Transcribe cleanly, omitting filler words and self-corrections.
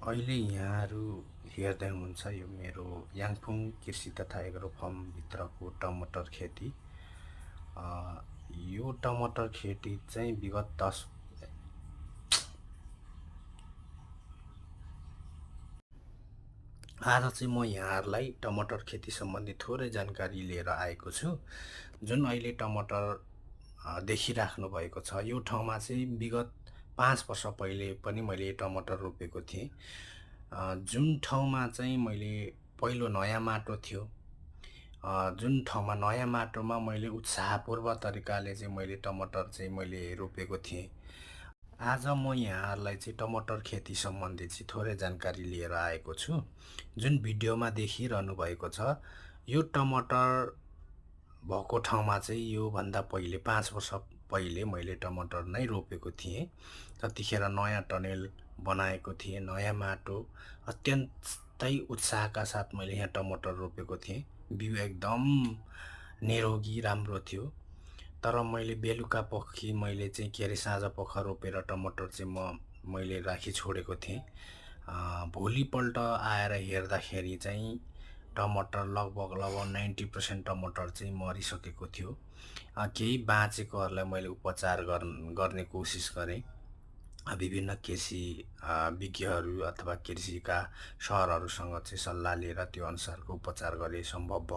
अहिले यहाँहरू हेर्दै हुनुहुन्छ यो मेरो याङफुङ कृषि तथा एग्रो फार्मभित्रको टमाटर खेती। यो टमाटर खेती चाहिँ विगत आज चाहिँ म यहाँहरूलाई टमाटर खेती सम्बन्धी थोरै जानकारी लिएर आएको छु। जुन अहिले टमाटर देखिराख्नु भएको छ, यो ठाउँमा चाहिँ विगत 5 वर्ष पहिले पनि मैले टमाटर रोपेको थिएँ। जुन ठाउँमा चाहिँ मैले पहिलो नयाँ माटो थियो, जुन ठाउँमा नयाँ माटोमा मैले उत्साहपूर्व तरिकाले चाहिँ मैले टमाटर चाहिँ मैले रोपेको थिएँ। आज म यहाँहरूलाई चाहिँ टमाटर खेती सम्बन्धी चाहिँ थोरै जानकारी लिएर आएको छु। जुन भिडियोमा देखिरहनु भएको छ, यो टमाटर भएको ठाउँमा चाहिँ योभन्दा पहिले 5 वर्ष पहिले मैले टमाटर नै रोपेको थिएँ। त्यतिखेर नयाँ टनेल बनाएको थिएँ, नयाँ माटो, अत्यन्तै उत्साहका साथ मैले यहाँ टमाटर रोपेको थिएँ। बिउ एकदम निरोगी राम्रो थियो। तर मैले बेलुका पखी मैले चाहिँ के अरे साँझ पख रोपेर टमाटर चाहिँ मैले राखी छोडेको थिएँ। भोलिपल्ट आएर हेर्दाखेरि चाहिँ टमाटर लगभग 90% टमाटर चाहिँ मरिसकेको थियो। केही बाँचेकोहरूलाई मैले उपचार गर्ने कोसिस गरेँ। विभिन्न कृषि विज्ञहरू अथवा कृषिका सरहरूसँग चाहिँ सल्लाह लिएर त्यो अनुसारको उपचार गरे, सम्भव भयो।